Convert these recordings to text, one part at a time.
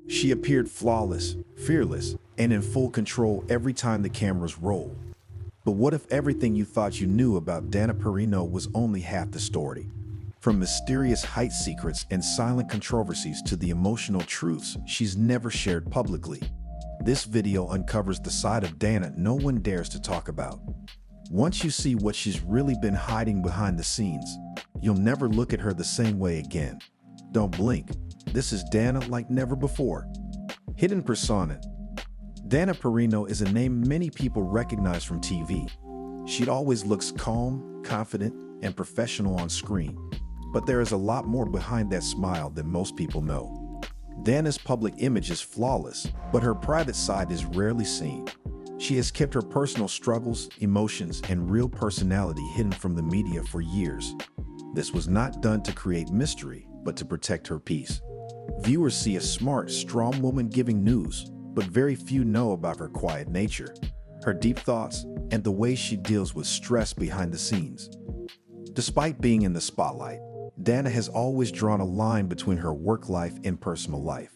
She appeared flawless, fearless, and in full control every time the cameras rolled. But what if everything you thought you knew about Dana Perino was only half the story? From mysterious height secrets and silent controversies to the emotional truths she's never shared publicly, this video uncovers the side of Dana no one dares to talk about. Once you see what she's really been hiding behind the scenes, you'll never look at her the same way again. Don't blink. This is Dana like never before. Hidden persona. Dana Perino is a name many people recognize from TV. She always looks calm, confident, and professional on screen. But there is a lot more behind that smile than most people know. Dana's public image is flawless, but her private side is rarely seen. She has kept her personal struggles, emotions, and real personality hidden from the media for years. This was not done to create mystery, but to protect her peace. Viewers see a smart, strong woman giving news, but very few know about her quiet nature, her deep thoughts, and the way she deals with stress behind the scenes. Despite being in the spotlight, Dana has always drawn a line between her work life and personal life.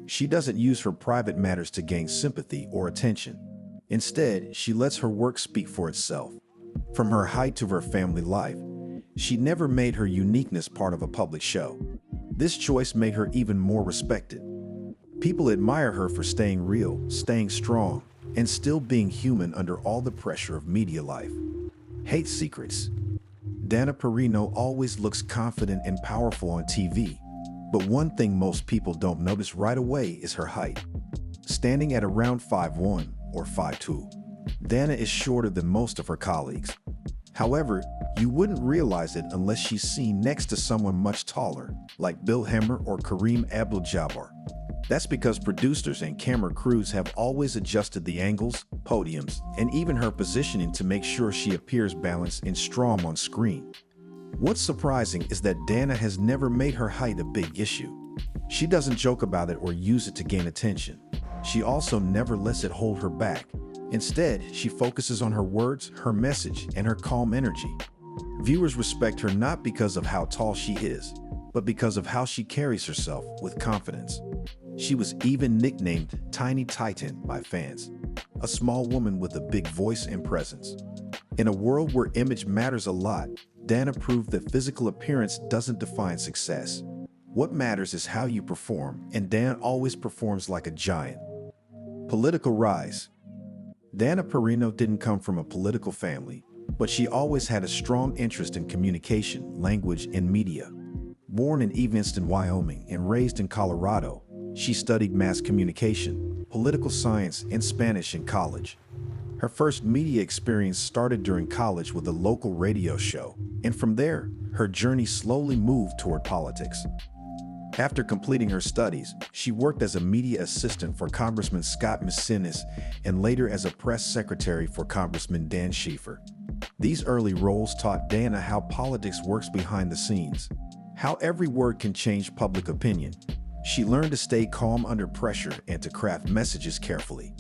She doesn't use her private matters to gain sympathy or attention. Instead, she lets her work speak for itself. From her height to her family life, she never made her uniqueness part of a public show. This choice made her even more respected. People admire her for staying real, staying strong, and still being human under all the pressure of media life. Hate secrets. Dana Perino always looks confident and powerful on TV, but one thing most people don't notice right away is her height. Standing at around 5'1" or 5'2", Dana is shorter than most of her colleagues. However, you wouldn't realize it unless she's seen next to someone much taller, like Bill Hemmer or Kareem Abdul-Jabbar. That's because producers and camera crews have always adjusted the angles, podiums, and even her positioning to make sure she appears balanced and strong on screen. What's surprising is that Dana has never made her height a big issue. She doesn't joke about it or use it to gain attention. She also never lets it hold her back. Instead, she focuses on her words, her message, and her calm energy. Viewers respect her not because of how tall she is, but because of how she carries herself with confidence. She was even nicknamed Tiny Titan by fans, a small woman with a big voice and presence. In a world where image matters a lot, Dana proved that physical appearance doesn't define success. What matters is how you perform, and Dana always performs like a giant. Political rise. Dana Perino didn't come from a political family, but she always had a strong interest in communication, language, and media. Born in Evanston, Wyoming, and raised in Colorado, she studied mass communication, political science, and Spanish in college. Her first media experience started during college with a local radio show, and from there, her journey slowly moved toward politics. After completing her studies, she worked as a media assistant for Congressman Scott Messinis and later as a press secretary for Congressman Dan Schiefer. These early roles taught Dana how politics works behind the scenes, how every word can change public opinion. She learned to stay calm under pressure and to craft messages carefully.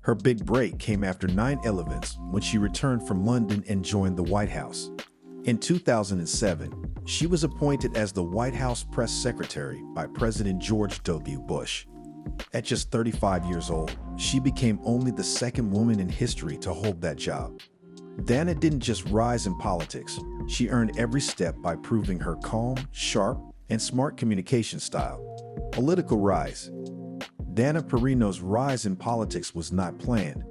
Her big break came after 9/11 when she returned from London and joined the White House. In 2007, she was appointed as the White House press secretary by President George W. Bush. At just 35 years old, she became only the second woman in history to hold that job. Dana didn't just rise in politics, she earned every step by proving her calm, sharp, and smart communication style. Political rise. Dana Perino's rise in politics was not planned.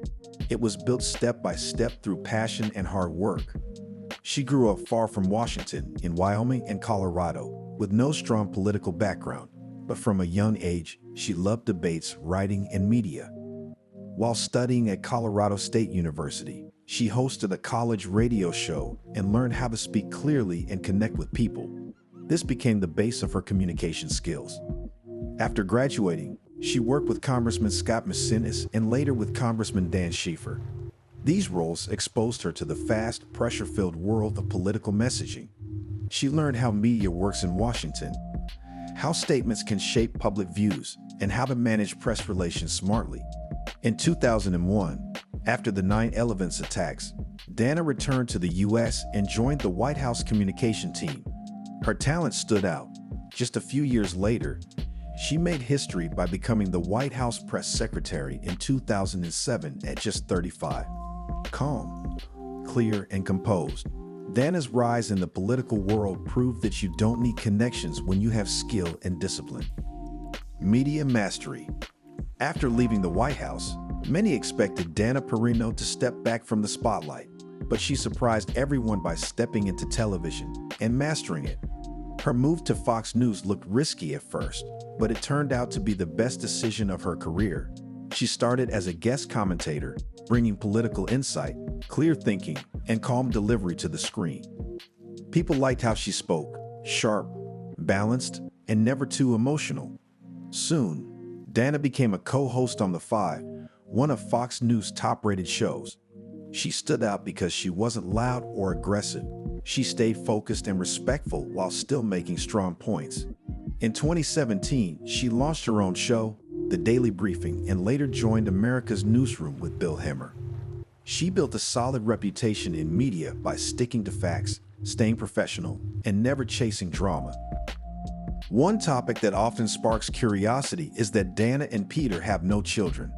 It was built step by step through passion and hard work. She grew up far from Washington, in Wyoming and Colorado, with no strong political background, but from a young age, she loved debates, writing, and media. While studying at Colorado State University, she hosted a college radio show and learned how to speak clearly and connect with people. This became the base of her communication skills. After graduating, she worked with Congressman Scott Messinis and later with Congressman Dan Schiefer. These roles exposed her to the fast, pressure-filled world of political messaging. She learned how media works in Washington, how statements can shape public views, and how to manage press relations smartly. In 2001, after the 9/11 attacks, Dana returned to the U.S. and joined the White House communication team. Her talent stood out. Just a few years later, She made history by becoming the White House press secretary in 2007 at just 35. Calm, clear, and composed, Dana's rise in the political world proved that you don't need connections when you have skill and discipline. Media mastery. After leaving the White House, many expected Dana Perino to step back from the spotlight, but she surprised everyone by stepping into television and mastering it. Her move to Fox News looked risky at first, but it turned out to be the best decision of her career. She started as a guest commentator, bringing political insight, clear thinking, and calm delivery to the screen. People liked how she spoke, sharp, balanced, and never too emotional. Soon, Dana became a co-host on The Five, one of Fox News' top-rated shows. She stood out because she wasn't loud or aggressive. She stayed focused and respectful while still making strong points. In 2017, she launched her own show, The Daily Briefing, and later joined America's Newsroom with Bill Hemmer. She built a solid reputation in media by sticking to facts, staying professional, and never chasing drama. One topic that often sparks curiosity is that Dana and Peter have no children.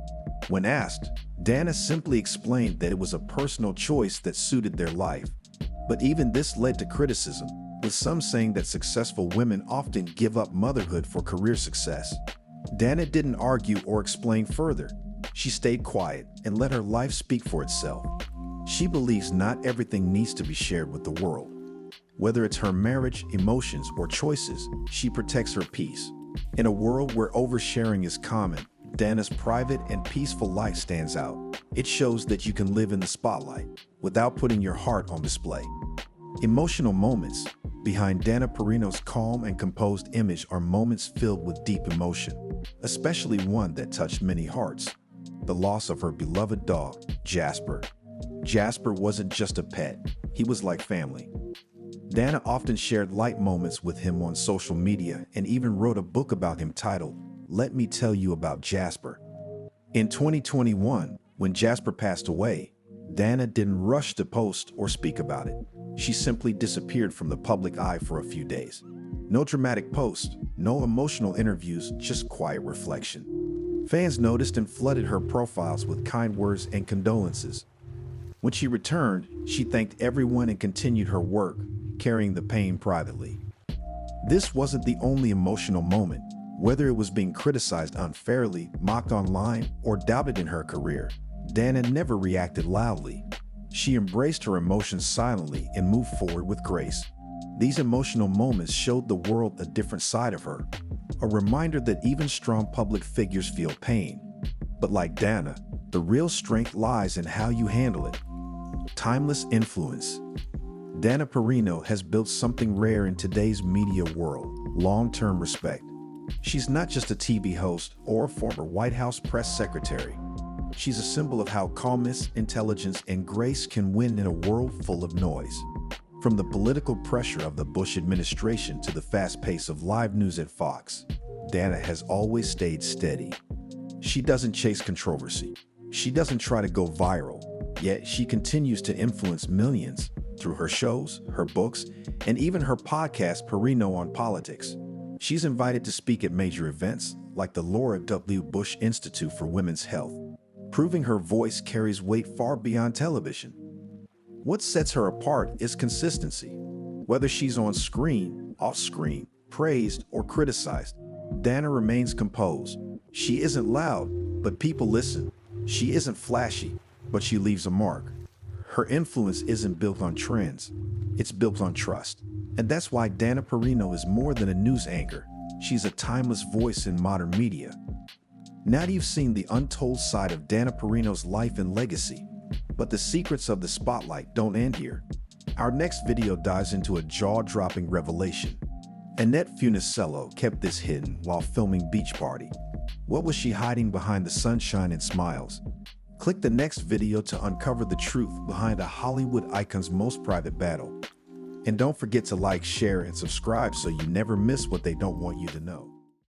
When asked, Dana simply explained that it was a personal choice that suited their life. But even this led to criticism, with some saying that successful women often give up motherhood for career success. Dana didn't argue or explain further. She stayed quiet and let her life speak for itself. She believes not everything needs to be shared with the world. Whether it's her marriage, emotions, or choices, she protects her peace. In a world where oversharing is common, Dana's private and peaceful life stands out. It shows that you can live in the spotlight without putting your heart on display. Emotional moments. Behind Dana Perino's calm and composed image are moments filled with deep emotion, especially one that touched many hearts. The loss of her beloved dog, Jasper. Jasper wasn't just a pet, he was like family. Dana often shared light moments with him on social media and even wrote a book about him titled, Let Me Tell You About Jasper. In 2021, when Jasper passed away, Dana didn't rush to post or speak about it. She simply disappeared from the public eye for a few days. No dramatic post, no emotional interviews, just quiet reflection. Fans noticed and flooded her profiles with kind words and condolences. When she returned, she thanked everyone and continued her work, carrying the pain privately. This wasn't the only emotional moment. Whether it was being criticized unfairly, mocked online, or doubted in her career, Dana never reacted loudly. She embraced her emotions silently and moved forward with grace. These emotional moments showed the world a different side of her, a reminder that even strong public figures feel pain. But like Dana, the real strength lies in how you handle it. Timeless influence. Dana Perino has built something rare in today's media world: long-term respect. She's not just a TV host or a former White House press secretary. She's a symbol of how calmness, intelligence, and grace can win in a world full of noise. From the political pressure of the Bush administration to the fast pace of live news at Fox, Dana has always stayed steady. She doesn't chase controversy. She doesn't try to go viral, yet she continues to influence millions through her shows, her books, and even her podcast, Perino on Politics. She's invited to speak at major events like the Laura W. Bush Institute for Women's Health, proving her voice carries weight far beyond television. What sets her apart is consistency. Whether she's on screen, off screen, praised, or criticized, Dana remains composed. She isn't loud, but people listen. She isn't flashy, but she leaves a mark. Her influence isn't built on trends, it's built on trust. And that's why Dana Perino is more than a news anchor. She's a timeless voice in modern media. Now you've seen the untold side of Dana Perino's life and legacy. But the secrets of the spotlight don't end here. Our next video dives into a jaw-dropping revelation. Annette Funicello kept this hidden while filming Beach Party. What was she hiding behind the sunshine and smiles? Click the next video to uncover the truth behind a Hollywood icon's most private battle. And don't forget to like, share, and subscribe so you never miss what they don't want you to know.